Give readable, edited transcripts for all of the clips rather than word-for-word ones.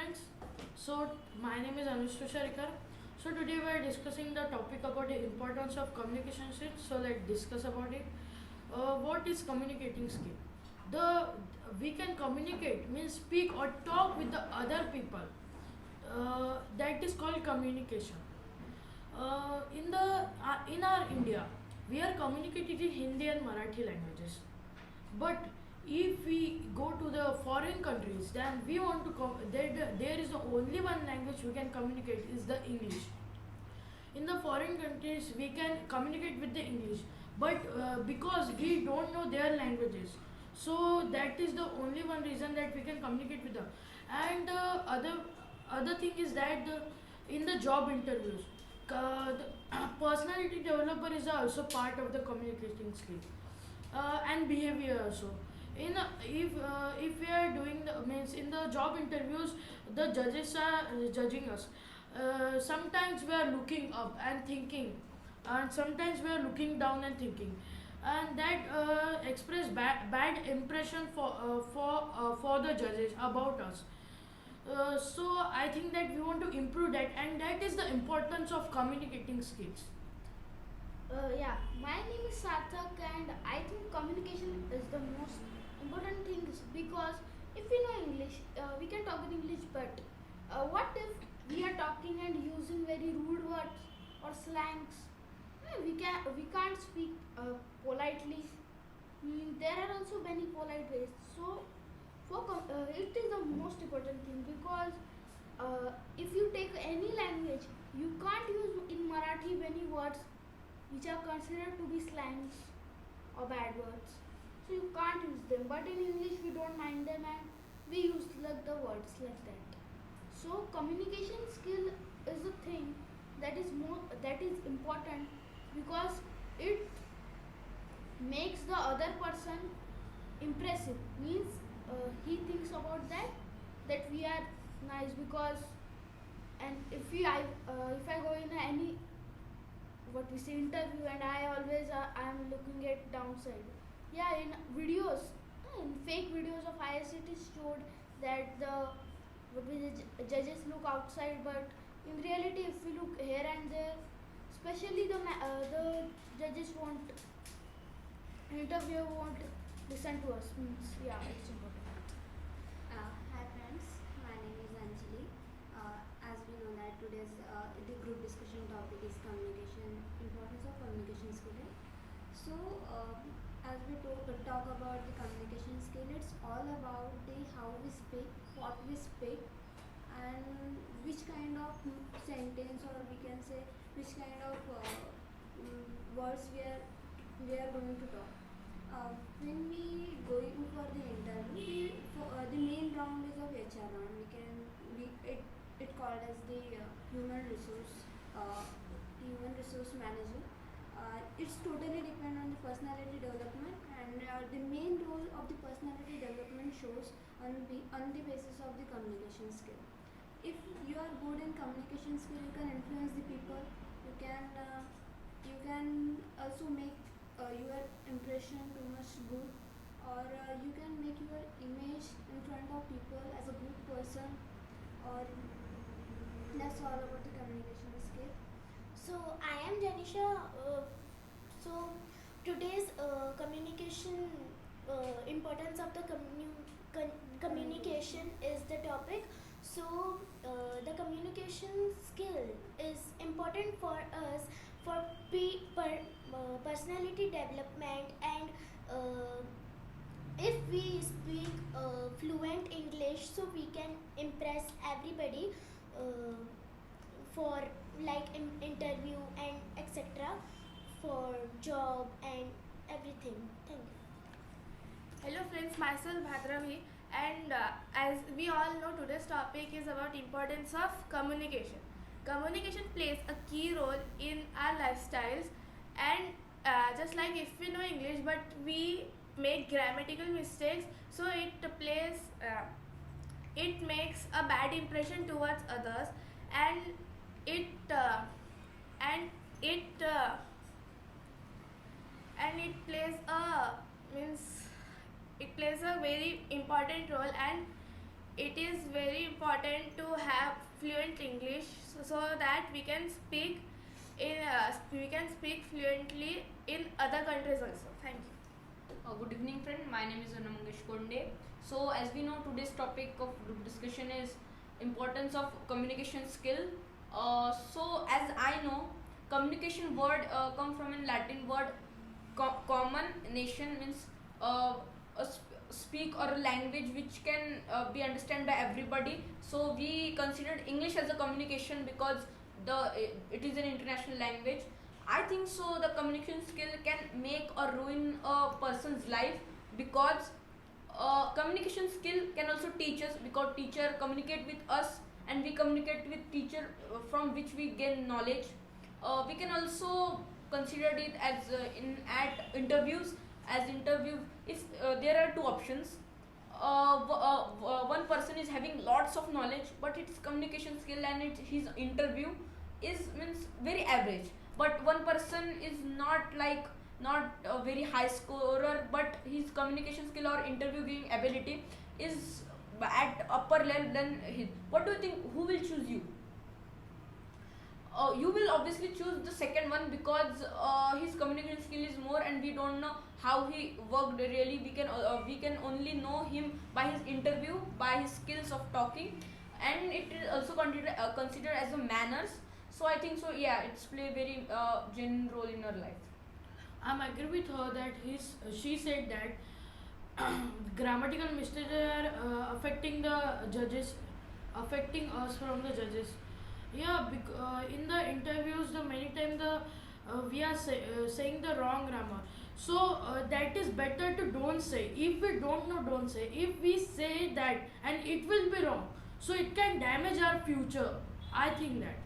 friends. My name is Anushka Sharikar. Today we are discussing the topic about the importance of communication skills. Let's discuss about it. What is communicating skill? The we can communicate means speak or talk with the other people. That is called communication. In our India, we are communicating in Hindi and Marathi languages. But if we go to the foreign countries, then we want to there is the only one language we can communicate is the English. In the foreign countries, we can communicate with the English, but because we don't know their languages, so that is the only one reason that we can communicate with them. And other thing is that in the job interviews, the personality developer is also part of the communicating skill, and behavior also. If we are doing the means in the job interviews, the judges are judging us. Sometimes we are looking up and thinking, and sometimes we are looking down and thinking, and that express bad impression for the judges about us. So I think that we want to improve that, and that is the importance of communicating skills. Yeah, my name is Sarthak, and I think communication is the most important thing because if we know English, we can talk in English. But what if we are talking and using very rude words or slangs? We can't speak politely. There are also many polite ways. So it is the most important thing because if you take any language, you can't use in Marathi many words which are considered to be slangs or bad words. So you can't use them. But in English we don't mind them and we use like the words like that. So communication skill is a thing that is important because it makes the other person impressive. Means he thinks about that we are nice because and if I go in any what we say interview and I always I'm looking at downside. Yeah, in videos, in fake videos of IS it is showed that the judges look outside, but in reality if we look here and there, especially the judges won't interviewer won't listen to us. Means yeah, it's important. Hi friends, my name is Anjali. As we know that today's the group discussion topic is communication, importance of communication skill. So as we talk about the communication skill, it's all about the how we speak, what we speak, and which kind of sentence or we can say which kind of words we are going to talk. When we going for the interview, the main round is of HR round. It called as the human resource manager. It's totally depend on the personality development, and the main role of the personality development shows on the basis of the communication skill. If you are good in communication skill, you can influence the people. You can also make your impression too much good, or you can make your image in front of people as a good person, or that's all about the communication skill. So I am Janisha. So today's communication importance of the communication is the topic. So the communication skill is important for us for personality development, and if we speak fluent English, so we can impress everybody for like interview and etc. for job and everything. Thank you. Hello friends, myself Bhadravi, and as we all know, today's topic is about importance of communication. Communication plays a key role in our lifestyles, and just like if we know English but we make grammatical mistakes, so it makes a bad impression towards others, and it and it and it plays a very important role, and it is very important to have fluent English so that we can speak fluently in other countries also. Thank you. Good evening, friend. My name is Anamangesh Konde. So, as we know, today's topic of group discussion is importance of communication skill. So, as I know, communication word come from a Latin word common nation means speak or a language which can be understood by everybody. So, we considered English as a communication because it is an international language. I think so. The communication skill can make or ruin a person's life because communication skill can also teach us because teacher communicate with us and we communicate with teacher from which we gain knowledge. We can also consider it as in at interviews as interview if there are two options. One person is having lots of knowledge but its communication skill and his interview is means very average, but one person is not a very high scorer but his communication skill or interviewing ability is at upper level than his. What do you think, who will choose you? You will obviously choose the second one because his communication skill is more and we don't know how he worked really. We can only know him by his interview, by his skills of talking, and it is also considered as a manners. So I think so, yeah, it's play a very genuine role in her life. I'm agree with her that she said that grammatical mistakes are affecting the judges, affecting us from the judges. Yeah, in the interviews, the many times we are saying the wrong grammar. So that is better to don't say. If we don't know, don't say. If we say that and it will be wrong, so it can damage our future. I think that.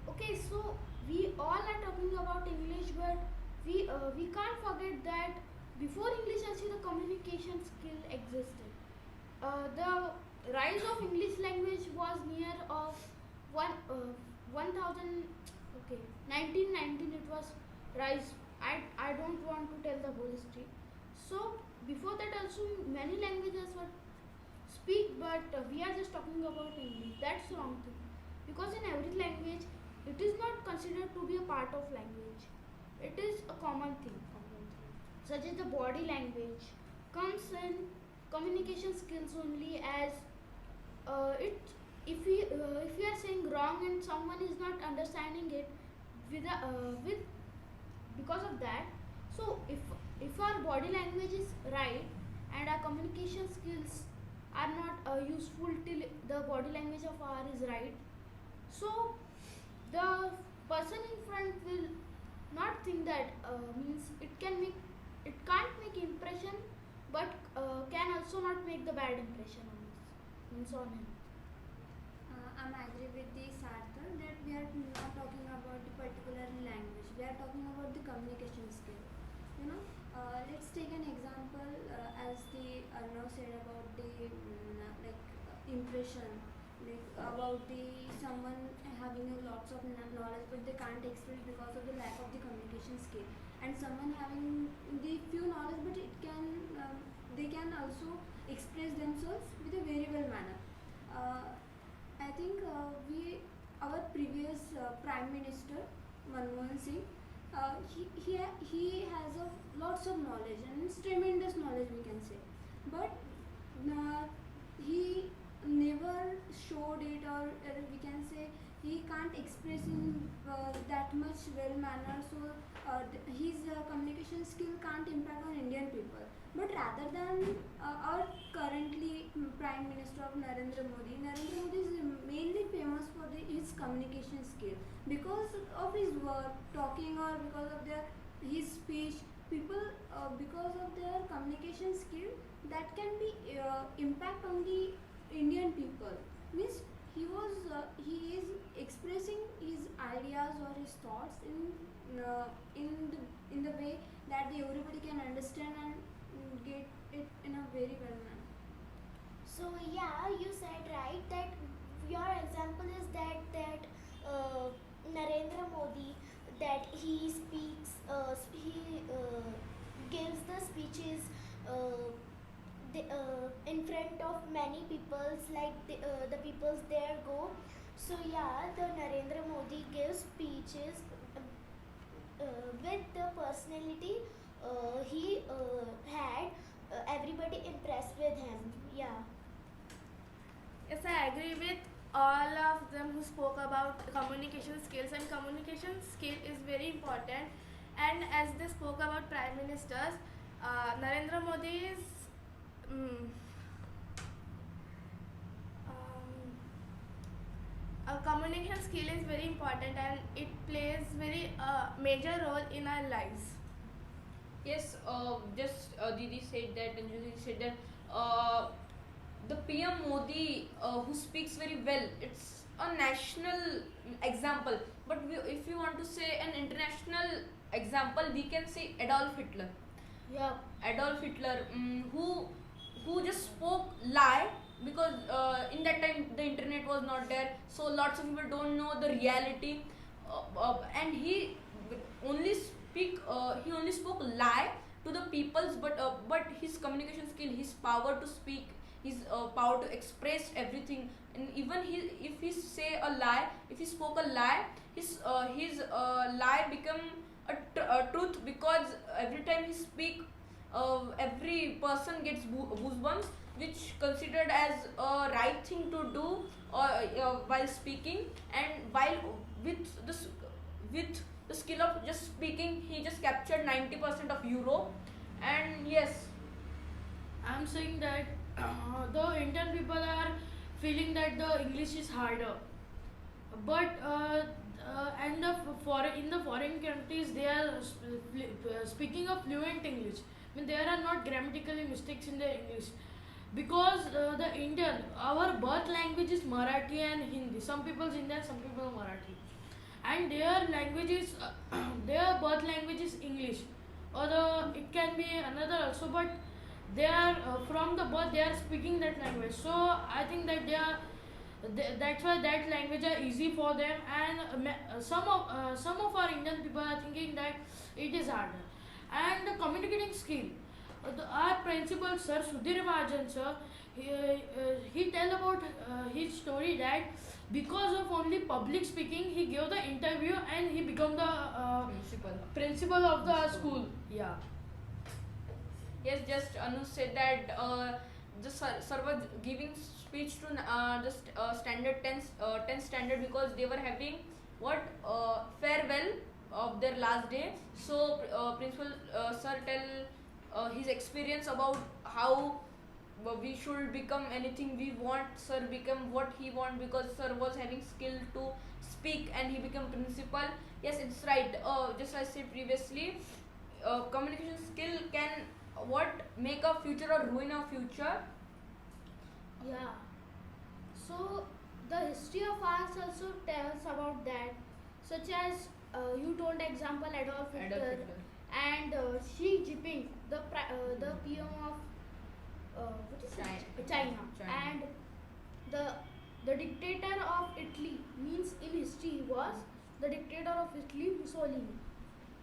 Okay, so we all are talking about English, but we can't forget that before English actually the communication skill existed. The rise of English language was near of 1000, okay, 1919 it was rise. I don't want to tell the whole history. So before that also many languages were speak, but we are just talking about English. That's wrong thing because in every language it is not considered to be a part of language. It is a common thing, such as the body language comes in communication skills only as it if we are saying wrong and someone is not understanding it with because of that. So if our body language is right and our communication skills are not useful till the body language of ours is right, so the person in front will not think that means it can't make impression, but can also not make the bad impression on us, means on him. I'm agree with the Sarthar that we are not talking about the particular language. We are talking about the communication skill. Let's take an example as the Arnav said about the impression, like about the someone having a lots of knowledge but they can't express because of the lack of the communication skill, and someone having the few knowledge but it can they can also express themselves with a very well manner. I think our previous Prime Minister Manmohan Singh, he has lots of knowledge and it's tremendous knowledge we can say, but he never showed it, or we can say he can't express in that much well manner, so his communication skill can't impact on Indian people. But rather than our currently Prime Minister of Narendra Modi is mainly famous for his communication skill because of his work, talking, or because of his speech. People because of their communication skill that can be impact on the Indian people. Means he is expressing his ideas or his thoughts in the way that everybody can understand and get it in a very well manner. So yeah, you said right that your example is that Narendra Modi, that he speaks he gives the speeches in front of many peoples, like the peoples there go. So yeah, the Narendra Modi gives speeches with the personality he had. Everybody impressed with him. Yeah. Yes, I agree with all of them who spoke about communication skills, and communication skill is very important. And as they spoke about prime ministers, Narendra Modi's um, communication skill is very important, and it plays very major role in our lives. Yes, just Didi said that, and Julie said that the PM Modi who speaks very well, it's a national example. But if you want to say an international example, we can say Adolf Hitler. Yeah. Adolf Hitler, who just spoke lie, because in that time the internet was not there, so lots of people don't know the reality, and he only spoke lie to the peoples, but his communication skill, his power to speak, his power to express everything, and even if he say a lie, if he spoke a lie, his lie become a truth, because every time he speak, every person gets goosebumps, which considered as a right thing to do while speaking, and while with the skill of just speaking, he just captured 90% of Europe. And yes, I'm saying that the Indian people are feeling that the English is harder, but and in the foreign countries they are speaking of fluent English. I mean, there are not grammatically mistakes in their English, because the Indian, our birth language is Marathi and Hindi. Some people's Indian, some people Marathi, and their language is their birth language is English, or it can be another also, but they are from the birth they are speaking that language. So I think that that's why that language are easy for them, and some of our Indian people are thinking that it is harder. And the communicating skill, our principal sir Sudhir Mahajan sir, he tell about his story that because of only public speaking he gave the interview and he become the principal of the school. Yeah. yes, just Anu said that the sir was giving speech to just standard 10 standard, because they were having what farewell of their last day. So principal sir tell his experience about how we should become anything we want. Sir become what he want, because sir was having skill to speak and he became principal. Yes, it's right. Just as I said previously, communication skill can what make a future or ruin a future. Yeah. So the history of arts also tells about that, such as you told example Adolf Hitler, and Xi Jinping, the PM of what is it? China, and the dictator of Italy, means in history was the dictator of Italy, Mussolini.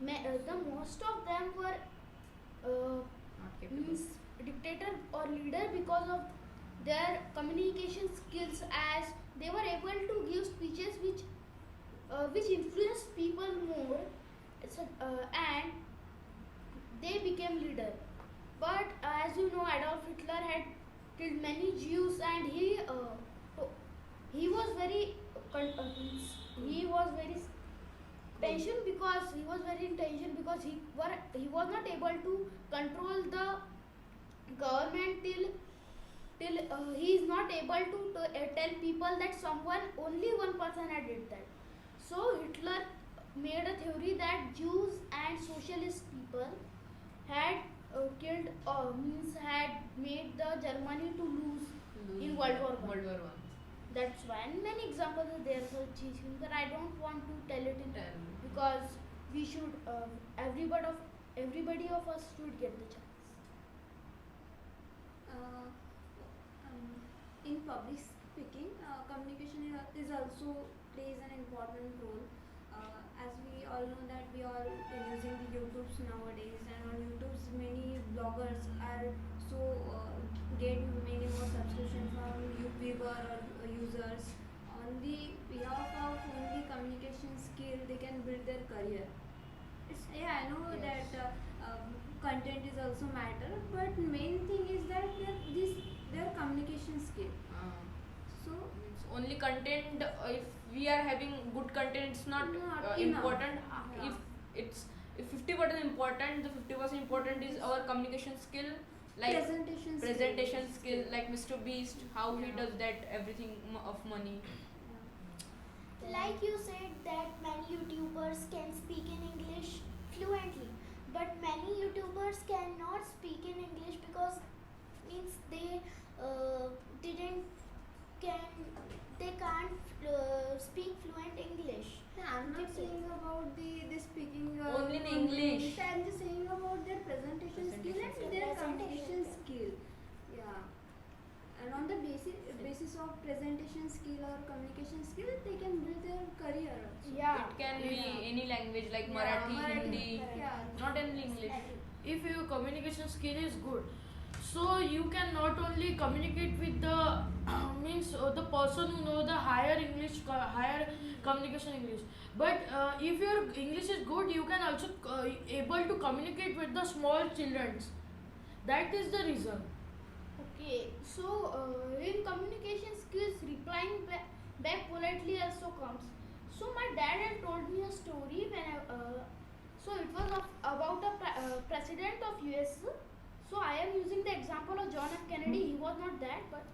The most of them were Not capable. means dictator or leader because of their communication skills, as they were able to give speeches which influenced people more. And they became leader. But as you know, Adolf Hitler had killed many Jews, and he was very he was very tension because he was very in tension because he was not able to control the government till he is not able to tell people that only one person had did that. So Hitler made a theory that Jews and socialist people had killed means had made the Germany to lose in World War I. World War One. That's why, and many examples are there for teaching, but I don't want to tell it in because we should everybody of us should get the chance. In public speaking, communication is also plays an important role. As we all know that we all are using the YouTubes nowadays, and on YouTube's many bloggers are also get many more subscription from viewer or users. On the behalf of only communication skill, they can build their career. Yeah, I know Yes. that content is also matter, but main thing is that their communication skill. So It's only content. If we are having good content, it's not Not enough. important. Yeah. If 50% important, the 50% important is our communication skill, like presentation skill, like Mr. Beast, how he Yeah. does that everything of money. Like you said that many YouTubers can speak in English fluently, but many YouTubers cannot speak in English because means they didn't can they can't speak fluent English. Yeah, I'm not That's it. saying about the speaking Only in English. I'm just saying about their presentation skill and Presentation their skill. communication skill. Yeah, and on the basis of presentation skill or communication skill, they can build their career also. Yeah. It can be Yeah. any language like Yeah, Marathi, Marathi, Hindi, yeah. not only English. If your communication skill is good, so you can not only communicate with the means the person who know the higher English, higher communication English, but if your English is good, you can also able to communicate with the small childrens. That is the reason. Okay, so in communication skills, replying back politely also comes. So my dad had told me a story when so it was about a president of US. So I am using the example of John F. Kennedy. He was not that, but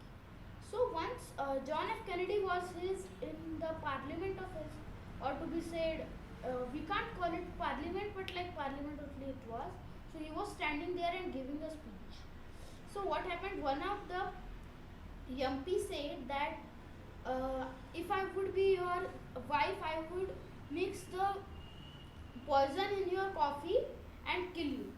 so once John F. Kennedy was in the parliament of his, or to be said, we can't call it parliament, but like parliament only it was. So he was standing there and giving a speech. So what happened? One of the MP said that if I would be your wife, I would mix the poison in your coffee and kill you.